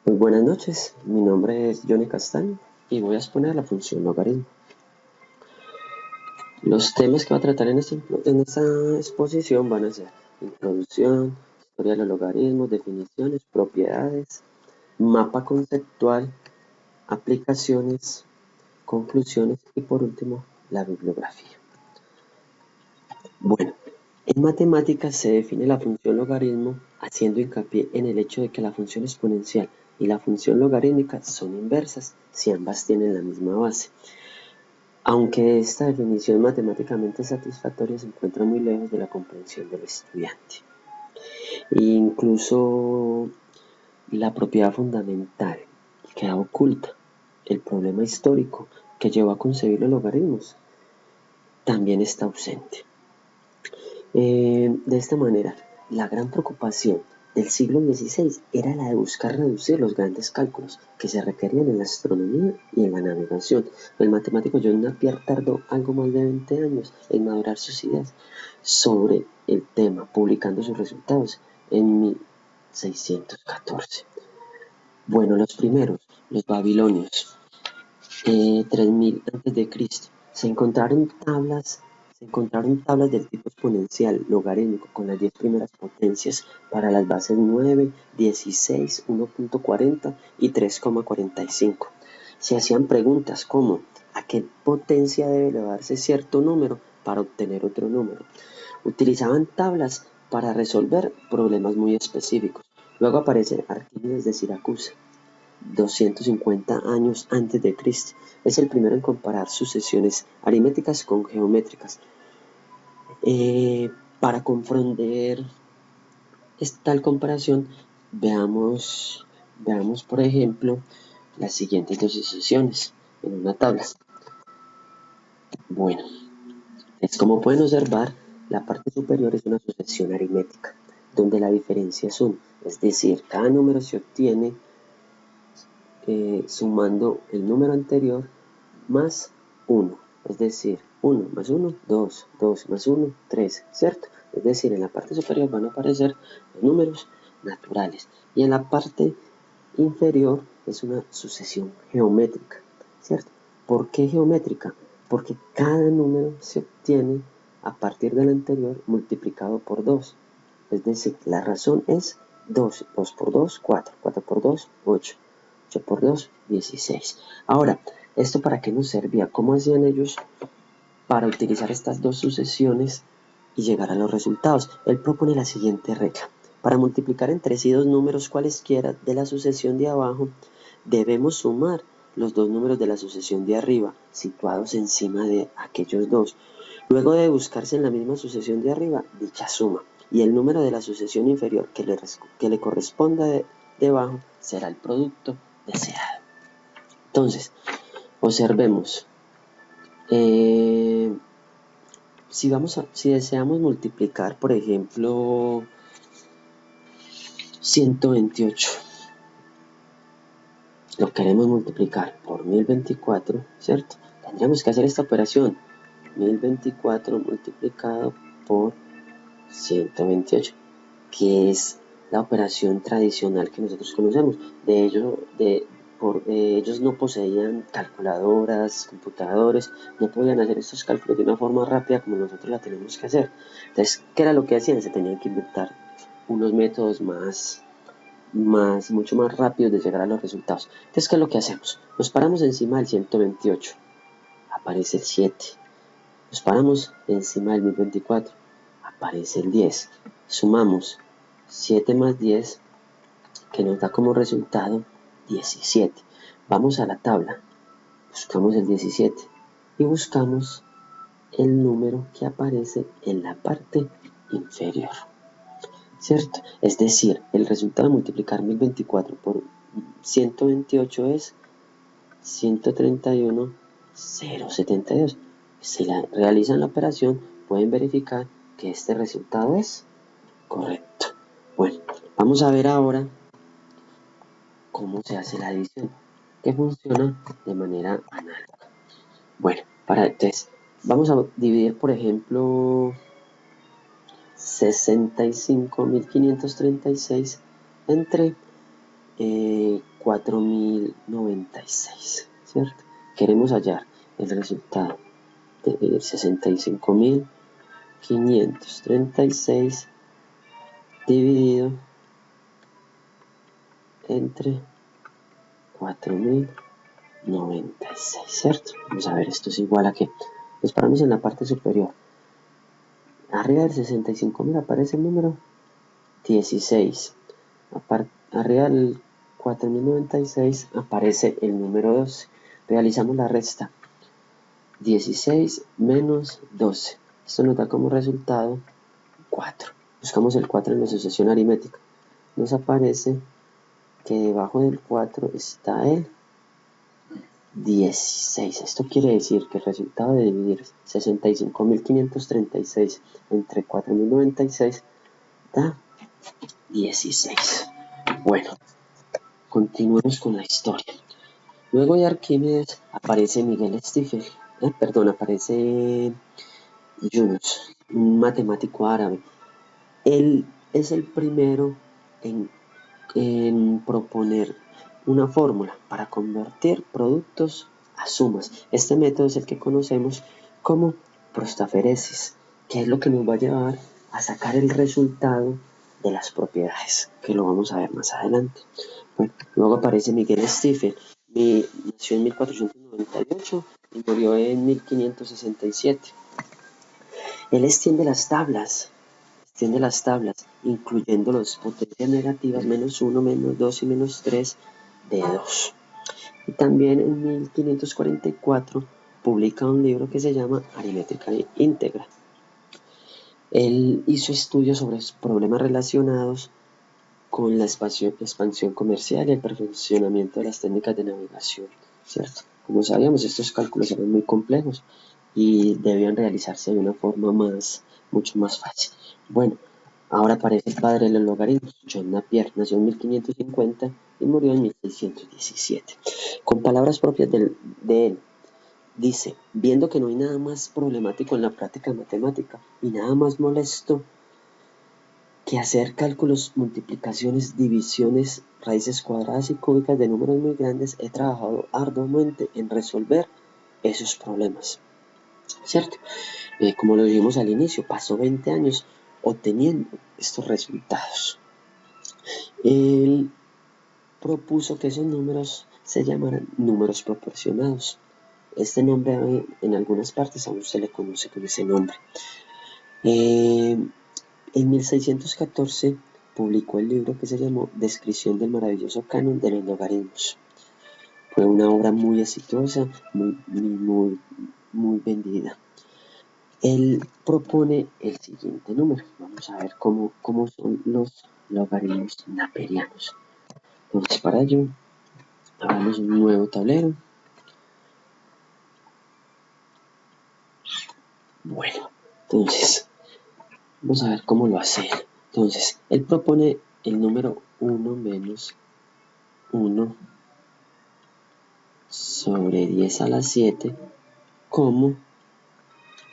Muy buenas noches, mi nombre es Johnny Castaño y voy a exponer la función logaritmo. Los temas que voy a tratar en esta exposición van a ser introducción, historia de los logaritmos, definiciones, propiedades, mapa conceptual, aplicaciones, conclusiones y por último la bibliografía. Bueno, en matemáticas se define la función logaritmo haciendo hincapié en el hecho de que la función exponencial y la función logarítmica son inversas si ambas tienen la misma base. Aunque esta definición matemáticamente satisfactoria se encuentra muy lejos de la comprensión del estudiante. Incluso la propiedad fundamental queda oculta, el problema histórico que llevó a concebir los logaritmos, también está ausente. De esta manera, la gran preocupación del siglo XVI era la de buscar reducir los grandes cálculos que se requerían en la astronomía y en la navegación. El matemático John Napier tardó algo más de 20 años en madurar sus ideas sobre el tema, publicando sus resultados en 1614. Bueno, los primeros, los babilonios, 3000 a.C., se encontraron tablas del tipo exponencial logarítmico con las 10 primeras potencias para las bases 9, 16, 1.40 y 3,45. Se hacían preguntas como ¿a qué potencia debe elevarse cierto número para obtener otro número? Utilizaban tablas para resolver problemas muy específicos. Luego aparece Arquímedes de Siracusa, 250 años antes de Cristo. Es el primero en comparar sucesiones aritméticas con geométricas. Para comprender tal comparación, veamos por ejemplo las siguientes dos sucesiones en una tabla. Bueno, es como pueden observar, la parte superior es una sucesión aritmética, donde la diferencia es 1, es decir, cada número se obtiene sumando el número anterior más 1, es decir, 1 más 1, 2, 2 más 1, 3, ¿cierto? Es decir, en la parte superior van a aparecer los números naturales y en la parte inferior es una sucesión geométrica, ¿cierto? ¿Por qué geométrica? Porque cada número se obtiene a partir del anterior multiplicado por 2, es decir, la razón es 2, 2 por 2, 4, 4 por 2, 8, 8 por 2, 16. Ahora, ¿esto para qué nos servía? ¿Cómo hacían ellos para utilizar estas dos sucesiones y llegar a los resultados? Él propone la siguiente regla. Para multiplicar entre sí dos números cualesquiera de la sucesión de abajo, debemos sumar los dos números de la sucesión de arriba, situados encima de aquellos dos. Luego de buscarse en la misma sucesión de arriba dicha suma, y el número de la sucesión inferior que le corresponda debajo será el producto deseado. Entonces, observemos. Si deseamos multiplicar, por ejemplo, 128, lo queremos multiplicar por 1024, ¿cierto? Tendríamos que hacer esta operación, 1024 multiplicado por 128, que es la operación tradicional que nosotros conocemos. Ellos no poseían calculadoras, computadores, no podían hacer estos cálculos de una forma rápida como nosotros la tenemos que hacer. Entonces, ¿qué era lo que hacían? Se tenían que inventar unos métodos mucho más rápidos de llegar a los resultados. Entonces, ¿qué es lo que hacemos? Nos paramos encima del 128, aparece el 7. Nos paramos encima del 1024, aparece el 10. Sumamos 7 más 10, que nos da como resultado 17. Vamos a la tabla, buscamos el 17 y buscamos el número que aparece en la parte inferior, ¿cierto? Es decir, el resultado de multiplicar 1024 por 128 es 131,072. Si realizan la operación, pueden verificar que este resultado es correcto. Bueno, vamos a ver ahora cómo se hace la división, que funciona de manera análoga. Bueno, entonces, vamos a dividir, por ejemplo, 65.536 entre 4096, ¿cierto? Queremos hallar el resultado de 65.536 dividido entre 4096, ¿cierto? Vamos a ver, esto es igual a que nos paramos en la parte superior. Arriba del 65.000 aparece el número 16. Arriba del 4096 aparece el número 12. Realizamos la resta. 16 menos 12. Esto nos da como resultado 4. Buscamos el 4 en la asociación aritmética. Nos aparece que debajo del 4 está el 16. Esto quiere decir que el resultado de dividir 65.536 entre 4.096 da 16. Bueno, continuemos con la historia. Luego de Arquímedes aparece Miguel Stifel, aparece Yunus, un matemático árabe. Él es el primero en proponer una fórmula para convertir productos a sumas. Este método es el que conocemos como prostaferesis, que es lo que nos va a llevar a sacar el resultado de las propiedades, que lo vamos a ver más adelante. Bueno, luego aparece Miguel Stifel, nació en 1498 y murió en 1567. Él extiende las tablas, incluyendo las potencias negativas menos 1, menos 2 y menos 3 de 2. Y también en 1544 publica un libro que se llama Aritmética íntegra. Él hizo estudios sobre problemas relacionados con la expansión comercial y el perfeccionamiento de las técnicas de navegación, ¿cierto? Como sabíamos, estos cálculos eran muy complejos y debían realizarse de una forma mucho más fácil. Bueno, ahora aparece el padre de los logaritmos, John Napier, nació en 1550 y murió en 1617. Con palabras propias de él, dice: viendo que no hay nada más problemático en la práctica matemática y nada más molesto que hacer cálculos, multiplicaciones, divisiones, raíces cuadradas y cúbicas de números muy grandes, he trabajado arduamente en resolver esos problemas, ¿cierto? Como lo dijimos al inicio, pasó 20 años obteniendo estos resultados. Él propuso que esos números se llamaran números proporcionados. Este nombre en algunas partes aún se le conoce con ese nombre. En 1614 publicó el libro que se llamó Descripción del maravilloso canon de los logaritmos. Fue una obra muy exitosa, muy vendida. Él propone el siguiente número. Vamos a ver cómo son los logaritmos naperianos. Entonces, para ello, hagamos un nuevo tablero. Bueno, entonces, vamos a ver cómo lo hace. Entonces, él propone el número 1 menos 1 sobre 10 a la 7 como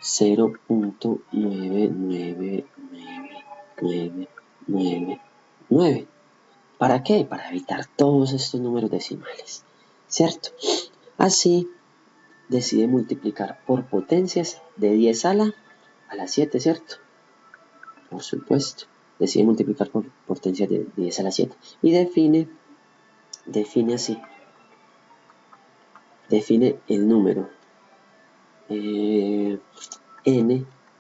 0.9999999. ¿Para qué? Para evitar todos estos números decimales, ¿cierto? Así decide multiplicar por potencias de 10 a la 7, ¿cierto? Por supuesto, decide multiplicar por potencias de 10 a la 7 y define así. Define el número n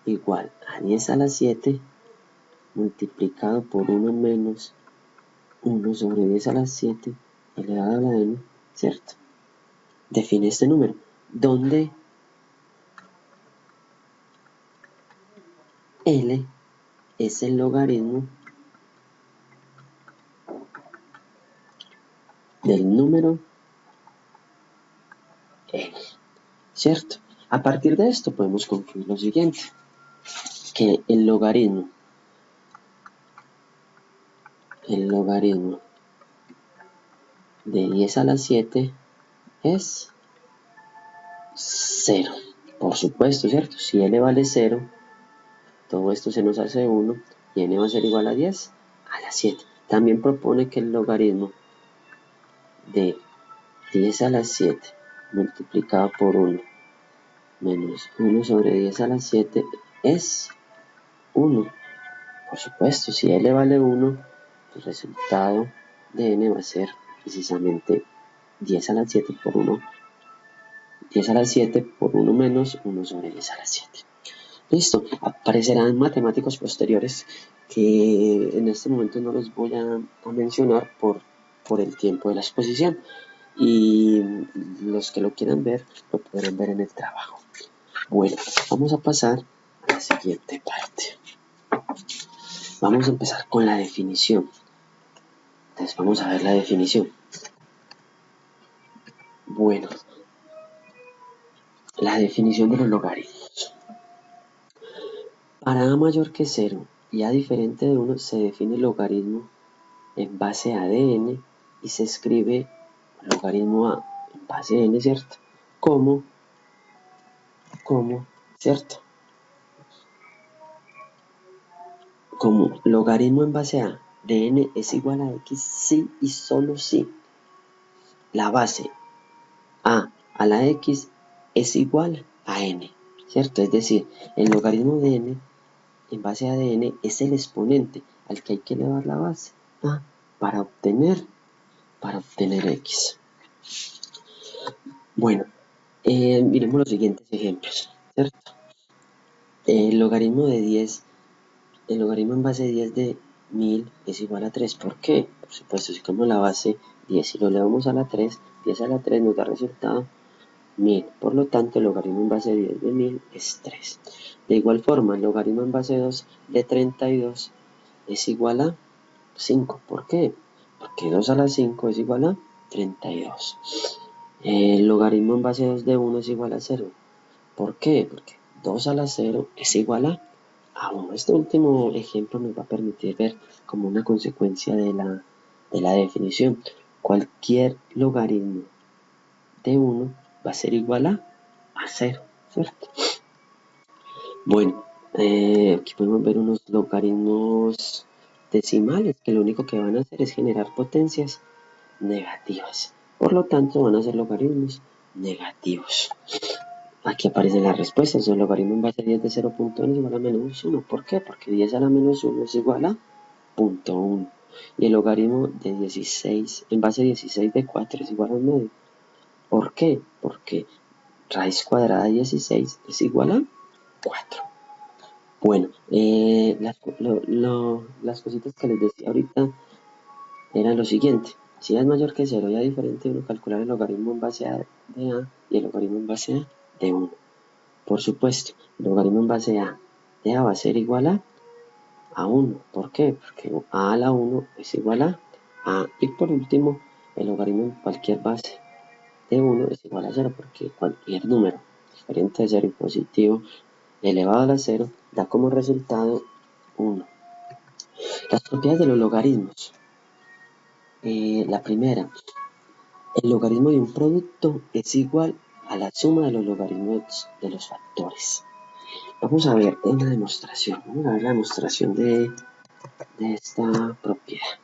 igual a 10 a la 7 multiplicado por 1 menos 1 sobre 10 a la 7 elevado a la n, ¿cierto? Define este número, donde L es el logaritmo del número N, ¿cierto? A partir de esto podemos concluir lo siguiente, que el logaritmo de 10 a la 7 es 0, por supuesto, ¿cierto? Si L vale 0, todo esto se nos hace 1 y N va a ser igual a 10 a la 7. También propone que el logaritmo de 10 a la 7 multiplicado por 1 menos 1 sobre 10 a la 7 es 1. Por supuesto, si L vale 1, el resultado de N va a ser precisamente 10 a la 7 por 1. 10 a la 7 por 1 menos 1 sobre 10 a la 7. Listo, aparecerán matemáticos posteriores que en este momento no los voy a mencionar por el tiempo de la exposición. Y los que lo quieran ver, lo podrán ver en el trabajo. Bueno, vamos a pasar a la siguiente parte. Vamos a empezar con la definición. Entonces vamos a ver la definición. Bueno, la definición de los logaritmos. Para a mayor que 0 y a diferente de 1 se define el logaritmo en base a de n y se escribe logaritmo a en base a n, ¿cierto? Como, ¿cierto? Como logaritmo en base a de n es igual a x si y solo si la base a la x es igual a n, ¿cierto? Es decir, el logaritmo de n en base a de n es el exponente al que hay que elevar la base a para obtener x. Bueno, miremos los siguientes ejemplos, ¿cierto? El logaritmo en base de 10 de 1000 es igual a 3. ¿Por qué? Por supuesto, si como la base 10 y lo elevamos a la 3, 10 a la 3 nos da resultado 1000. Por lo tanto, el logaritmo en base de 10 de 1000 es 3. De igual forma, el logaritmo en base de 2 de 32 es igual a 5. ¿Por qué? Porque 2 a la 5 es igual a 32. El logaritmo en base de 2 de 1 es igual a 0. ¿Por qué? Porque 2 a la 0 es igual a 1. Este último ejemplo nos va a permitir ver como una consecuencia de la definición. Cualquier logaritmo de 1 va a ser igual a 0, ¿cierto? Bueno, aquí podemos ver unos logaritmos decimales que lo único que van a hacer es generar potencias negativas. Por lo tanto, van a ser logaritmos negativos. Aquí aparecen las respuestas. El logaritmo en base a 10 de 0.1 es igual a menos 1. ¿Por qué? Porque 10 a la menos 1 es igual a 0.1. Y el logaritmo de 16 en base a 16 de 4 es igual a medio. ¿Por qué? Porque raíz cuadrada de 16 es igual a 4. Bueno, las cositas que les decía ahorita eran lo siguiente. Si A es mayor que 0 y A diferente, uno calcular el logaritmo en base a de A y el logaritmo en base a de 1. Por supuesto, el logaritmo en base a de A va a ser igual a 1. ¿Por qué? Porque A a la 1 es igual a A. Y por último, el logaritmo en cualquier base de 1 es igual a 0, porque cualquier número diferente de 0 y positivo elevado a la 0 da como resultado 1. Las propiedades de los logaritmos. La primera, el logaritmo de un producto es igual a la suma de los logaritmos de los factores. Vamos a ver una demostración. Vamos a ver la demostración de esta propiedad.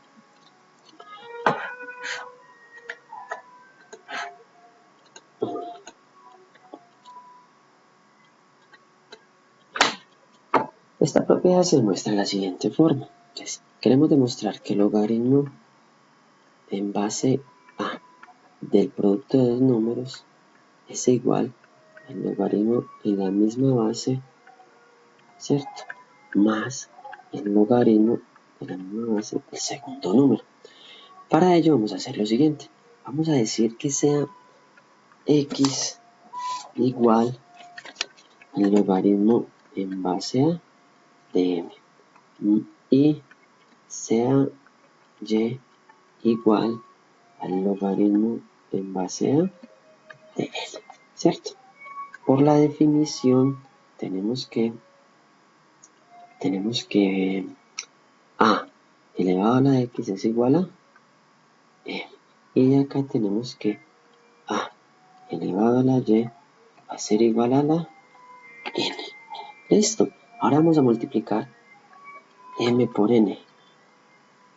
Esta propiedad se muestra en la siguiente forma. Entonces, queremos demostrar que el logaritmo en base a del producto de dos números es igual al logaritmo en la misma base, ¿cierto? Más el logaritmo de la misma base del segundo número. Para ello vamos a hacer lo siguiente. Vamos a decir que sea x igual al logaritmo en base a de m y sea y igual al logaritmo en base a de n, ¿cierto? Por la definición tenemos que a elevado a la x es igual a m. Y acá tenemos que a elevado a la y va a ser igual a la n. Listo. Ahora vamos a multiplicar m por n.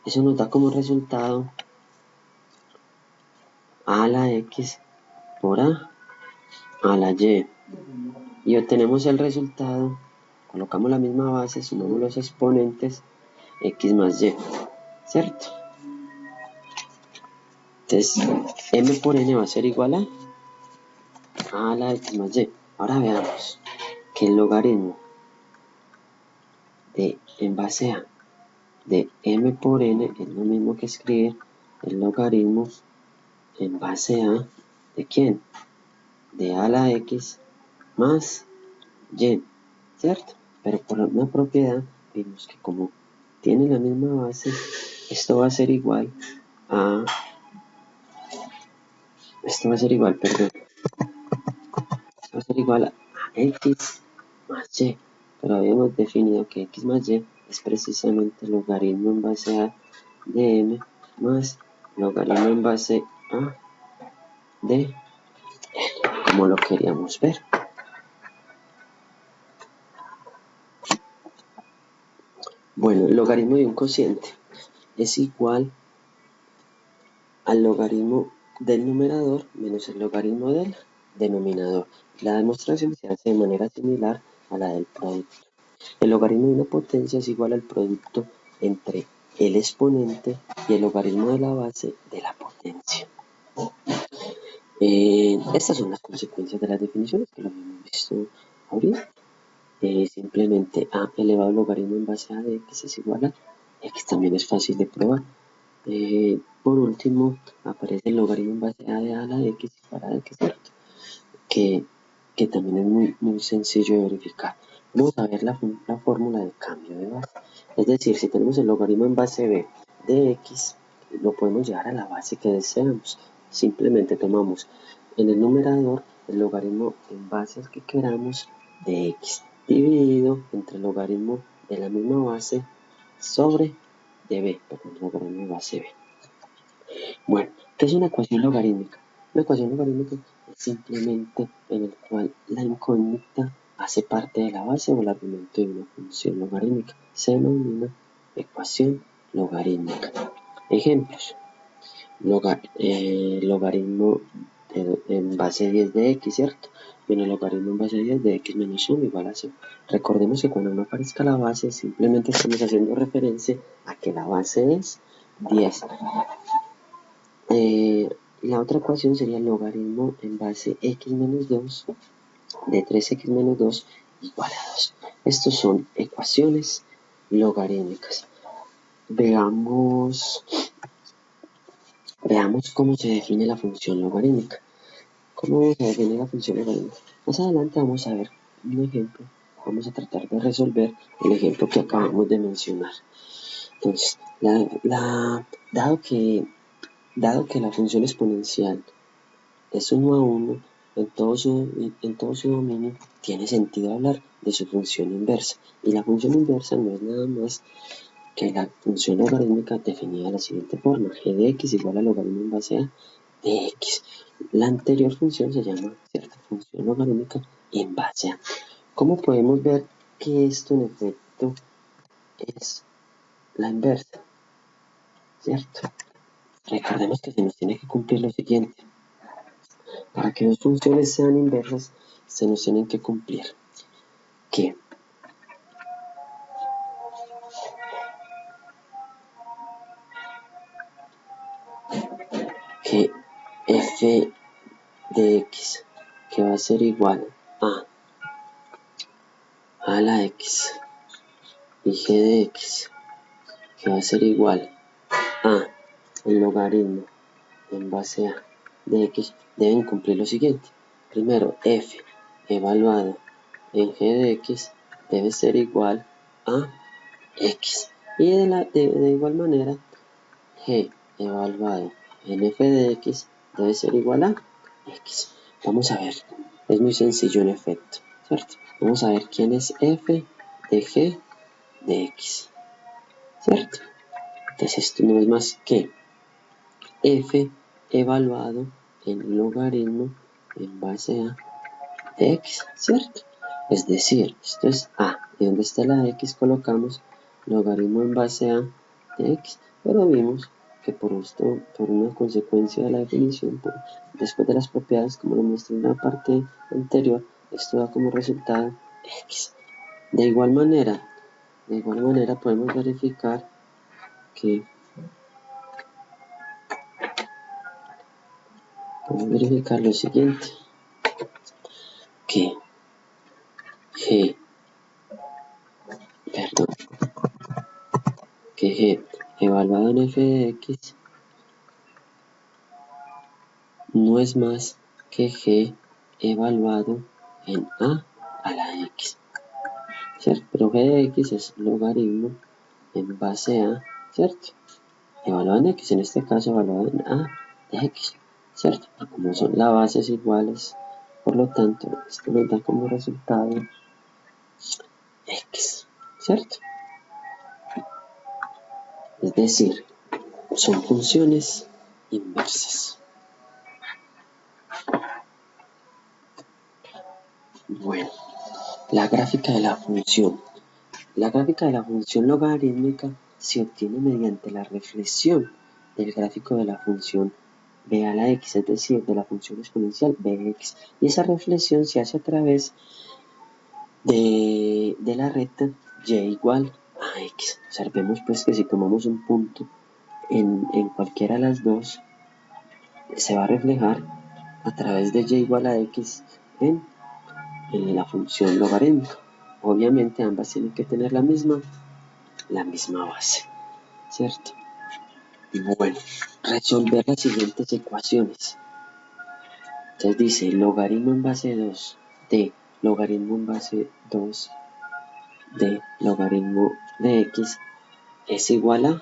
Eso nos da como resultado a la x por a la y. Y obtenemos el resultado, colocamos la misma base, sumamos los exponentes, x más y, ¿cierto? Entonces, m por n va a ser igual a la x más y. Ahora veamos que el logaritmo de en base a de m por n es lo mismo que escribir el logaritmo en base a ¿de quién? De a la x más y, ¿cierto? Pero por una propiedad vimos que como tiene la misma base, esto va a ser igual a perdón, esto va a ser igual a x más y, pero habíamos definido que x más y es precisamente el logaritmo en base a de m más logaritmo en base a de n, como lo queríamos ver. Bueno, el logaritmo de un cociente es igual al logaritmo del numerador menos el logaritmo del denominador. La demostración se hace de manera similar a la del producto. El logaritmo de una potencia es igual al producto entre el exponente y el logaritmo de la base de la potencia. Estas son las consecuencias de las definiciones que lo hemos visto ahorita. Simplemente a elevado al logaritmo en base a de x es igual a x, también es fácil de probar. Por último, aparece el logaritmo en base a de a la x igual a x, ¿cierto? Que también es muy sencillo de verificar. Vamos a ver la fórmula de cambio de base. Es decir, si tenemos el logaritmo en base b de x, lo podemos llevar a la base que deseamos. Simplemente tomamos en el numerador el logaritmo en base al que queramos de x dividido entre el logaritmo de la misma base sobre de b, perdón, logaritmo de base b. Bueno, ¿qué es una ecuación logarítmica? Una ecuación logarítmica es simplemente en el cual la incógnita hace parte de la base o el argumento de una función logarítmica. Se denomina ecuación logarítmica. Ejemplos. Logaritmo en base 10 de x, ¿cierto? Menos logaritmo en base 10 de x menos 1 igual a 0. Recordemos que cuando no aparezca la base, simplemente estamos haciendo referencia a que la base es 10. La otra ecuación sería el logaritmo en base x menos 2 de 3x menos 2 igual a 2. Estos son ecuaciones logarítmicas. Veamos cómo se define la función logarítmica. ¿Cómo vamos a definir la función logarítmica? Más adelante vamos a ver un ejemplo. Vamos a tratar de resolver el ejemplo que acabamos de mencionar. Entonces, dado que la función exponencial es 1 a 1, en todo su dominio tiene sentido hablar de su función inversa. Y la función inversa no es nada más que la función logarítmica definida de la siguiente forma: g de x igual al logaritmo en base a de x. La anterior función se llama cierta función logarítmica en base a. ¿Cómo podemos ver que esto en efecto es la inversa? ¿Cierto? Recordemos que se nos tiene que cumplir lo siguiente. Para que dos funciones sean inversas, se nos tienen que cumplir que f de x, que va a ser igual a la x, y g de x, que va a ser igual a el logaritmo en base a de x, deben cumplir lo siguiente. Primero, f evaluado en g de x debe ser igual a x. Y de igual manera, g evaluado en f de x debe ser igual a x. Vamos a ver, es muy sencillo en efecto, ¿cierto? Vamos a ver quién es f de g de x, ¿cierto? Entonces esto no es más que f evaluado en logaritmo en base a de x, ¿cierto? Es decir, esto es a, y donde está la x colocamos logaritmo en base a de x, pero vimos que por una consecuencia de la definición, después de las propiedades, como lo mostré en la parte anterior, esto da como resultado x. De igual manera podemos verificar lo siguiente, que g evaluado en f de x no es más que g evaluado en a la x, ¿cierto? Pero g de x es logaritmo en base a, ¿cierto? Evaluado en x, en este caso evaluado en a de x, ¿cierto? Pero como son las bases iguales, por lo tanto, esto nos da como resultado x, ¿cierto? Es decir, son funciones inversas. Bueno, la gráfica de la función. La gráfica de la función logarítmica se obtiene mediante la reflexión del gráfico de la función b a la x, es decir, de la función exponencial bx. Y esa reflexión se hace a través de la recta y igual a x. Observemos pues que si tomamos un punto en cualquiera de las dos, se va a reflejar a través de y igual a x en la función logarítmica. Obviamente ambas tienen que tener la misma base, ¿cierto? Bueno, resolver las siguientes ecuaciones. Entonces dice logaritmo en base 2 de logaritmo en base 2 de logaritmo de x es igual a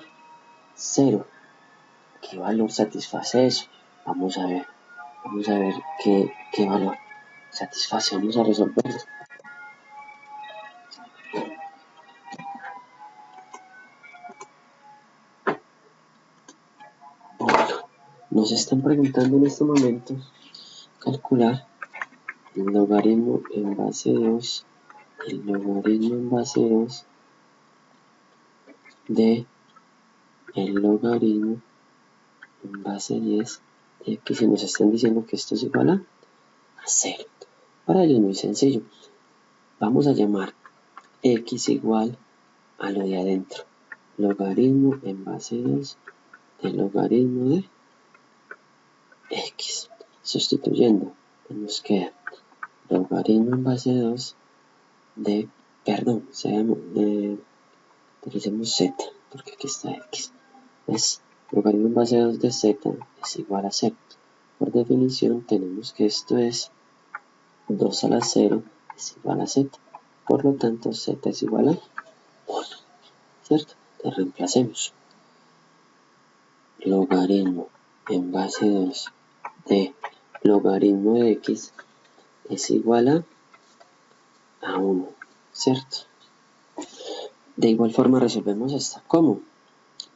0. ¿Qué valor satisface eso? Vamos a ver qué valor satisface. Vamos a resolverlo. Bueno, nos están preguntando en este momento calcular el logaritmo en base 2, de el logaritmo en base 10 de x, y nos están diciendo que esto es igual a 0. Para ello es muy sencillo. Vamos a llamar x igual a lo de adentro. Logaritmo en base 2 del logaritmo de x. Sustituyendo, nos queda logaritmo en base 2 de, utilicemos z, porque aquí está x. Es logaritmo en base 2 de z es igual a 0. Por definición tenemos que esto es 2 a la 0 es igual a z. Por lo tanto, z es igual a 1, ¿cierto? Entonces reemplacemos. Logaritmo en base 2 de logaritmo de x es igual a 1, ¿cierto? De igual forma resolvemos esta. ¿Cómo?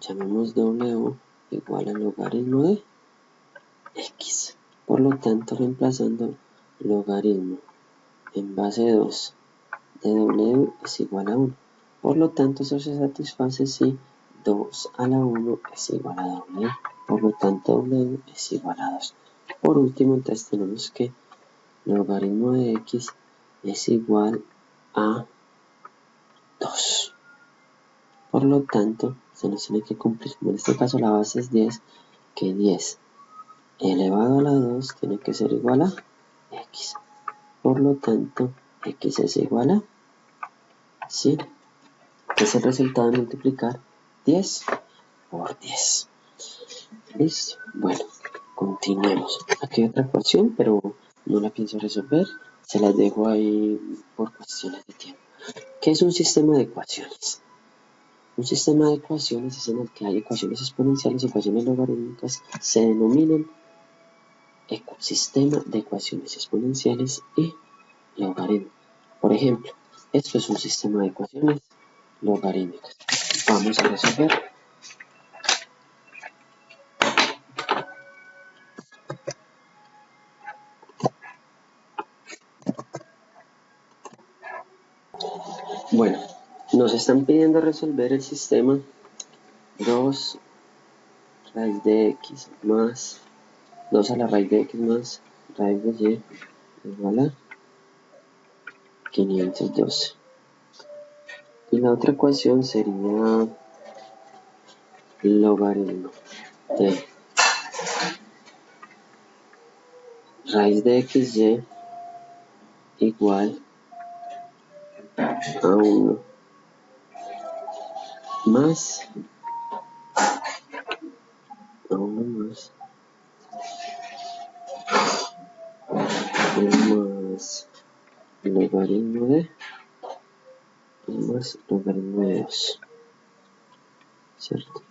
Llamemos w igual a logaritmo de x. Por lo tanto, reemplazando logaritmo en base 2 de w es igual a 1. Por lo tanto, eso se satisface si 2 a la 1 es igual a w. Por lo tanto, w es igual a 2. Por último, entonces tenemos que logaritmo de x es igual a 2. Por lo tanto, se nos tiene que cumplir, como en este caso la base es 10, que 10 elevado a la 2 tiene que ser igual a x. Por lo tanto, x es igual a 100. Es el resultado de multiplicar 10 por 10. ¿Listo? Bueno, continuemos. Aquí hay otra ecuación, pero no la pienso resolver. Se las dejo ahí por cuestiones de tiempo. ¿Qué es un sistema de ecuaciones? Un sistema de ecuaciones es en el que hay ecuaciones exponenciales, ecuaciones logarítmicas, se denominan sistema de ecuaciones exponenciales y logaritmos. Por ejemplo, esto es un sistema de ecuaciones logarítmicas. Vamos a resolver. Bueno, nos están pidiendo resolver el sistema 2 raíz de x más 2 a la raíz de x más raíz de y igual a 512. Y la otra ecuación sería logaritmo de raíz de xy igual a 1 más a 1 más 1 más logaritmo de 1 más logaritmo de 2, ¿cierto?